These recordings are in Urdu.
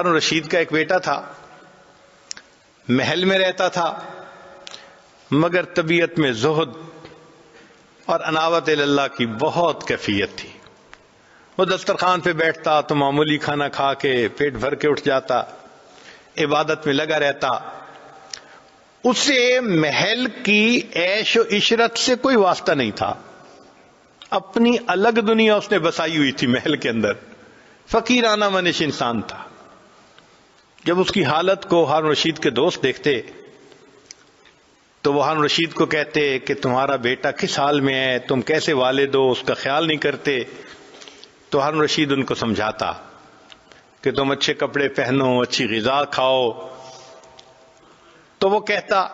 ہارون رشید کا ایک بیٹا تھا، محل میں رہتا تھا، مگر طبیعت میں زہد اور انابت اللہ کی بہت کیفیت تھی۔ وہ دسترخوان پہ بیٹھتا تو معمولی کھانا کھا کے پیٹ بھر کے اٹھ جاتا، عبادت میں لگا رہتا۔ اسے محل کی عیش و عشرت سے کوئی واسطہ نہیں تھا، اپنی الگ دنیا اس نے بسائی ہوئی تھی محل کے اندر، فقیرانہ منش انسان تھا۔ جب اس کی حالت کو ہارون رشید کے دوست دیکھتے تو وہ ہارون رشید کو کہتے کہ تمہارا بیٹا کس حال میں ہے، تم کیسے والد ہو، اس کا خیال نہیں کرتے۔ تو ہارون رشید ان کو سمجھاتا کہ تم اچھے کپڑے پہنو، اچھی غذا کھاؤ۔ تو وہ کہتا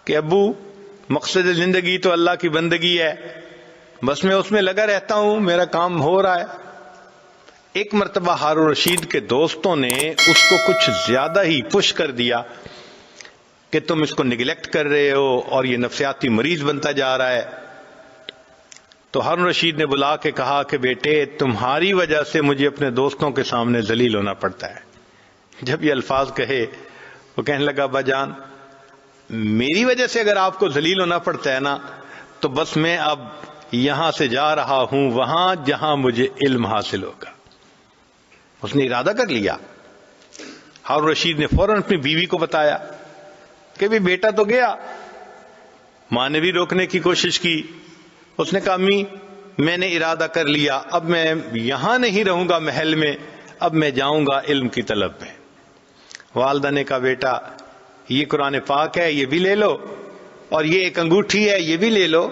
کہ ابو مقصد زندگی تو اللہ کی بندگی ہے، بس میں اس میں لگا رہتا ہوں، میرا کام ہو رہا ہے۔ ایک مرتبہ ہارون رشید کے دوستوں نے اس کو کچھ زیادہ ہی پش کر دیا کہ تم اس کو نگلیکٹ کر رہے ہو اور یہ نفسیاتی مریض بنتا جا رہا ہے۔ تو ہارون رشید نے بلا کے کہا کہ بیٹے تمہاری وجہ سے مجھے اپنے دوستوں کے سامنے ذلیل ہونا پڑتا ہے۔ جب یہ الفاظ کہے وہ کہنے لگا ابا جان میری وجہ سے اگر آپ کو ذلیل ہونا پڑتا ہے نا تو بس میں اب یہاں سے جا رہا ہوں وہاں جہاں مجھے علم حاصل ہوگا۔ اس نے ارادہ کر لیا۔ ہارون رشید نے فوراً اپنی بیوی کو بتایا کہ بھی بیٹا تو گیا۔ ماں نے بھی روکنے کی کوشش کی، اس نے کہا امی میں نے ارادہ کر لیا، اب میں یہاں نہیں رہوں گا محل میں، اب میں جاؤں گا علم کی طلب میں۔ والدہ نے کہا بیٹا یہ قرآن پاک ہے یہ بھی لے لو، اور یہ ایک انگوٹھی ہے یہ بھی لے لو،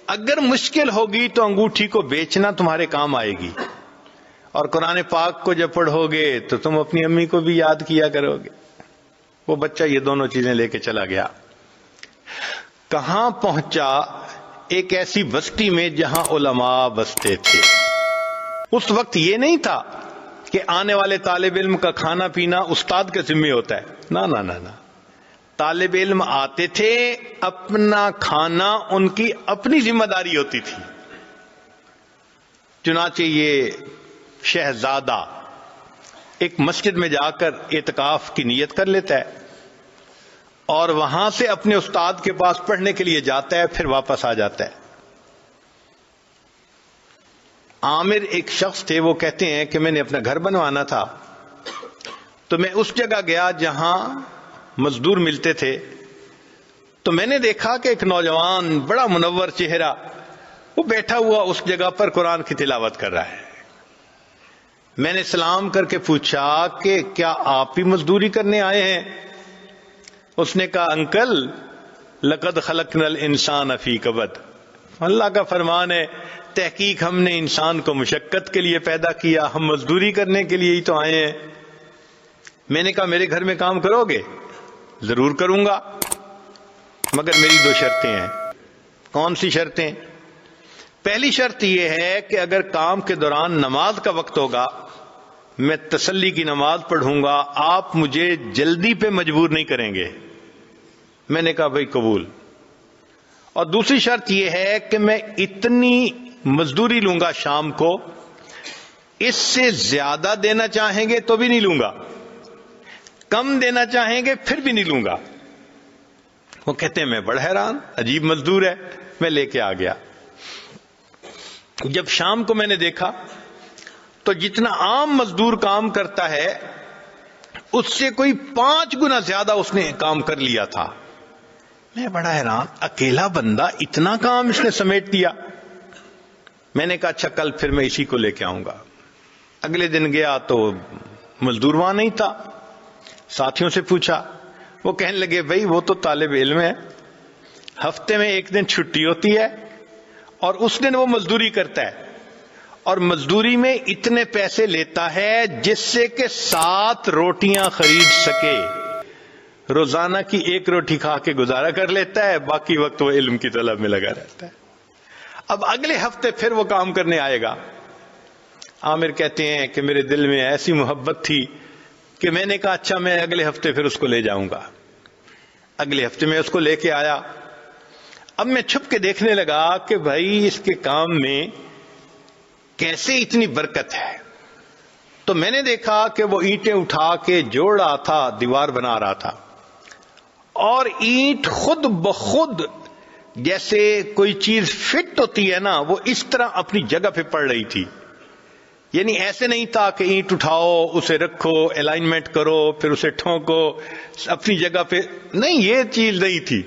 اگر مشکل ہوگی تو انگوٹھی کو بیچنا تمہارے کام آئے گی، اور قرآن پاک کو جب پڑھو گے تو تم اپنی امی کو بھی یاد کیا کرو گے۔ وہ بچہ یہ دونوں چیزیں لے کے چلا گیا۔ کہاں پہنچا؟ ایک ایسی بستی میں جہاں علماء بستے تھے۔ اس وقت یہ نہیں تھا کہ آنے والے طالب علم کا کھانا پینا استاد کے ذمہ ہوتا ہے، نہ نہ نہ نہ، طالب علم آتے تھے، اپنا کھانا ان کی اپنی ذمہ داری ہوتی تھی۔ چنانچہ یہ شہزادہ ایک مسجد میں جا کر اعتکاف کی نیت کر لیتا ہے اور وہاں سے اپنے استاد کے پاس پڑھنے کے لیے جاتا ہے، پھر واپس آ جاتا ہے۔ عامر ایک شخص تھے، وہ کہتے ہیں کہ میں نے اپنا گھر بنوانا تھا تو میں اس جگہ گیا جہاں مزدور ملتے تھے، تو میں نے دیکھا کہ ایک نوجوان بڑا منور چہرہ وہ بیٹھا ہوا اس جگہ پر قرآن کی تلاوت کر رہا ہے۔ میں نے سلام کر کے پوچھا کہ کیا آپ بھی مزدوری کرنے آئے ہیں؟ اس نے کہا انکل لقد خلقنا الانسان فی کبد، اللہ کا فرمان ہے تحقیق ہم نے انسان کو مشقت کے لیے پیدا کیا، ہم مزدوری کرنے کے لیے ہی تو آئے ہیں۔ میں نے کہا میرے گھر میں کام کرو گے؟ ضرور کروں گا، مگر میری دو شرطیں ہیں۔ کون سی شرطیں؟ پہلی شرط یہ ہے کہ اگر کام کے دوران نماز کا وقت ہوگا میں تسلی کی نماز پڑھوں گا، آپ مجھے جلدی پہ مجبور نہیں کریں گے۔ میں نے کہا بھائی قبول۔ اور دوسری شرط یہ ہے کہ میں اتنی مزدوری لوں گا شام کو، اس سے زیادہ دینا چاہیں گے تو بھی نہیں لوں گا، کم دینا چاہیں گے پھر بھی نہیں لوں گا۔ وہ کہتے ہیں میں بڑا حیران، عجیب مزدور ہے۔ میں لے کے آ گیا۔ جب شام کو میں نے دیکھا تو جتنا عام مزدور کام کرتا ہے اس سے کوئی 5 گنا زیادہ اس نے کام کر لیا تھا۔ میں بڑا حیران، اکیلا بندہ اتنا کام اس نے سمیٹ دیا۔ میں نے کہا اچھا کل پھر میں اسی کو لے کے آؤں گا۔ اگلے دن گیا تو مزدور وہاں نہیں تھا۔ ساتھیوں سے پوچھا، وہ کہنے لگے بھائی وہ تو طالب علم ہے، ہفتے میں ایک دن چھٹی ہوتی ہے اور اس دن وہ مزدوری کرتا ہے، اور مزدوری میں اتنے پیسے لیتا ہے جس سے کہ 7 روٹیاں خرید سکے۔ روزانہ کی 1 روٹی کھا کے گزارا کر لیتا ہے، باقی وقت وہ علم کی طلب میں لگا رہتا ہے۔ اب اگلے ہفتے پھر وہ کام کرنے آئے گا۔ عامر کہتے ہیں کہ میرے دل میں ایسی محبت تھی کہ میں نے کہا اچھا میں اگلے ہفتے پھر اس کو لے جاؤں گا۔ اگلے ہفتے میں اس کو لے کے آیا۔ اب میں چھپ کے دیکھنے لگا کہ بھائی اس کے کام میں کیسے اتنی برکت ہے۔ تو میں نے دیکھا کہ وہ اینٹیں اٹھا کے جوڑ رہا تھا، دیوار بنا رہا تھا، اور اینٹ خود بخود جیسے کوئی چیز فٹ ہوتی ہے نا، وہ اس طرح اپنی جگہ پہ پڑ رہی تھی. یعنی ایسے نہیں تھا کہ اینٹ اٹھاؤ، اسے رکھو، الائنمنٹ کرو، پھر اسے ٹھونکو اپنی جگہ پہ، نہیں، یہ چیز نہیں تھی.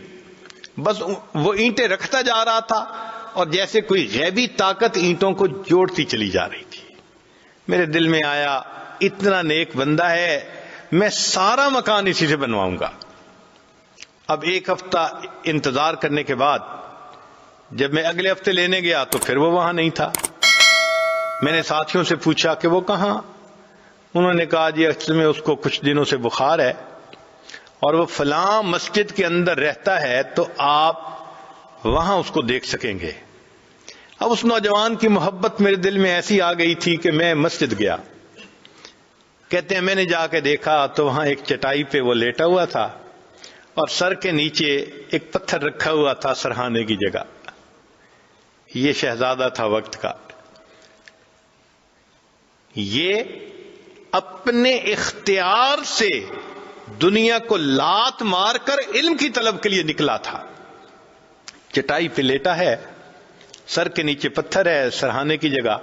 بس وہ اینٹیں رکھتا جا رہا تھا اور جیسے کوئی غیبی طاقت اینٹوں کو جوڑتی چلی جا رہی تھی. میرے دل میں آیا اتنا نیک بندہ ہے، میں سارا مکان اسی سے بنواؤں گا. اب 1 ہفتہ انتظار کرنے کے بعد جب میں اگلے ہفتے لینے گیا تو پھر وہ وہاں نہیں تھا. میں نے ساتھیوں سے پوچھا کہ وہ کہاں؟ انہوں نے کہا جی اصل میں اس کو کچھ دنوں سے بخار ہے اور وہ فلاں مسجد کے اندر رہتا ہے، تو آپ وہاں اس کو دیکھ سکیں گے. اب اس نوجوان کی محبت میرے دل میں ایسی آ گئی تھی کہ میں مسجد گیا. کہتے ہیں میں نے جا کے دیکھا تو وہاں ایک چٹائی پہ وہ لیٹا ہوا تھا اور سر کے نیچے ایک پتھر رکھا ہوا تھا سرہانے کی جگہ. یہ شہزادہ تھا وقت کا. یہ اپنے اختیار سے دنیا کو لات مار کر علم کی طلب کے لیے نکلا تھا. چٹائی پہ لیٹا ہے، سر کے نیچے پتھر ہے، سرہانے کی جگہ.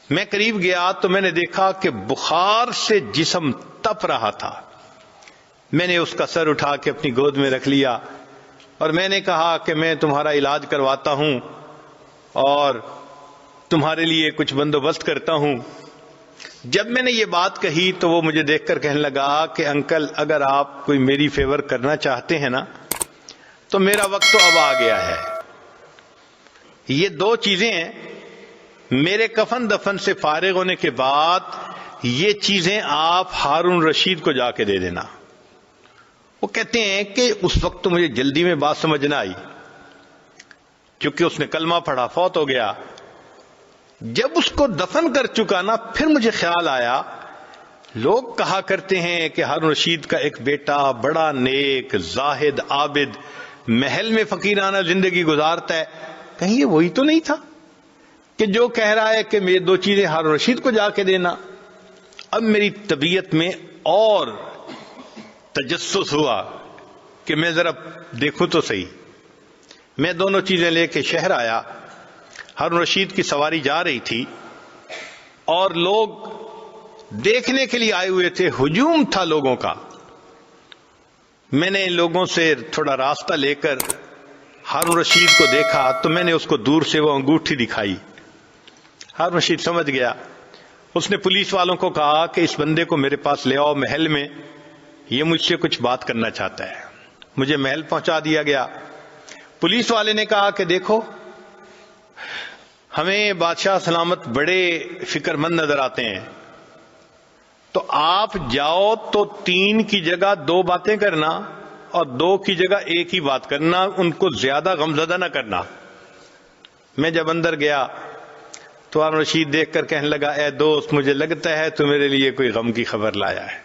میں قریب گیا تو میں نے دیکھا کہ بخار سے جسم تپ رہا تھا. میں نے اس کا سر اٹھا کے اپنی گود میں رکھ لیا اور میں نے کہا کہ میں تمہارا علاج کرواتا ہوں اور تمہارے لیے کچھ بندوبست کرتا ہوں. جب میں نے یہ بات کہی تو وہ مجھے دیکھ کر کہنے لگا کہ انکل اگر آپ کوئی میری فیور کرنا چاہتے ہیں نا تو میرا وقت تو اب آ گیا ہے. یہ 2 چیزیں ہیں، میرے کفن دفن سے فارغ ہونے کے بعد یہ چیزیں آپ ہارون رشید کو جا کے دے دینا. وہ کہتے ہیں کہ اس وقت تو مجھے جلدی میں بات سمجھ نہ آئی کیونکہ اس نے کلمہ پڑھا، فوت ہو گیا. جب اس کو دفن کر چکا نا پھر مجھے خیال آیا لوگ کہا کرتے ہیں کہ ہارون رشید کا ایک بیٹا بڑا نیک زاہد عابد محل میں فقیرانہ زندگی گزارتا ہے، کہیں یہ وہی تو نہیں تھا کہ جو کہہ رہا ہے کہ میری 2 چیزیں ہارون رشید کو جا کے دینا. اب میری طبیعت میں اور تجسس ہوا کہ میں ذرا دیکھوں تو صحیح. میں دونوں چیزیں لے کے شہر آیا. ہارون رشید کی سواری جا رہی تھی اور لوگ دیکھنے کے لیے آئے ہوئے تھے، ہجوم تھا لوگوں کا. میں نے لوگوں سے تھوڑا راستہ لے کر ہارون رشید کو دیکھا تو میں نے اس کو دور سے وہ انگوٹھی دکھائی. ہارون رشید سمجھ گیا. اس نے پولیس والوں کو کہا کہ اس بندے کو میرے پاس لے آؤ محل میں، یہ مجھ سے کچھ بات کرنا چاہتا ہے. مجھے محل پہنچا دیا گیا. پولیس والے نے کہا کہ دیکھو ہمیں بادشاہ سلامت بڑے فکر مند نظر آتے ہیں، تو آپ جاؤ تو 3 کی جگہ 2 باتیں کرنا اور 2 کی جگہ 1 ہی بات کرنا، ان کو زیادہ غمزدہ نہ کرنا. میں جب اندر گیا تو ہارون رشید دیکھ کر کہنے لگا اے دوست مجھے لگتا ہے تو میرے لیے کوئی غم کی خبر لایا ہے.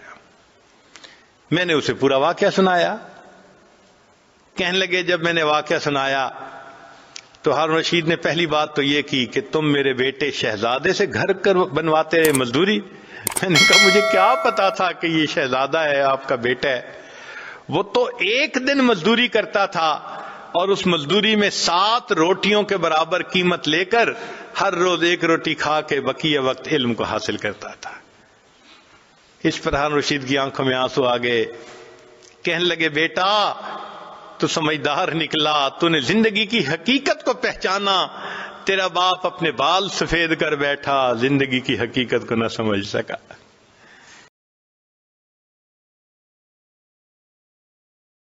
میں نے اسے پورا واقعہ سنایا. کہنے لگے جب میں نے واقعہ سنایا تو ہارون رشید نے پہلی بات تو یہ کی کہ تم میرے بیٹے شہزادے سے گھر کر بنواتے رہے مزدوری. میں نے کہا مجھے کیا پتا تھا کہ یہ شہزادہ ہے، آپ کا بیٹا ہے. وہ تو 1 دن مزدوری کرتا تھا اور اس مزدوری میں 7 روٹیوں کے برابر قیمت لے کر ہر روز 1 روٹی کھا کے بقیہ وقت علم کو حاصل کرتا تھا. اس پر ہارون رشید کی آنکھوں میں آنسو آ گئے. کہنے لگے بیٹا تو سمجھدار نکلا، تو نے زندگی کی حقیقت کو پہچانا. تیرا باپ اپنے بال سفید کر بیٹھا، زندگی کی حقیقت کو نہ سمجھ سکا.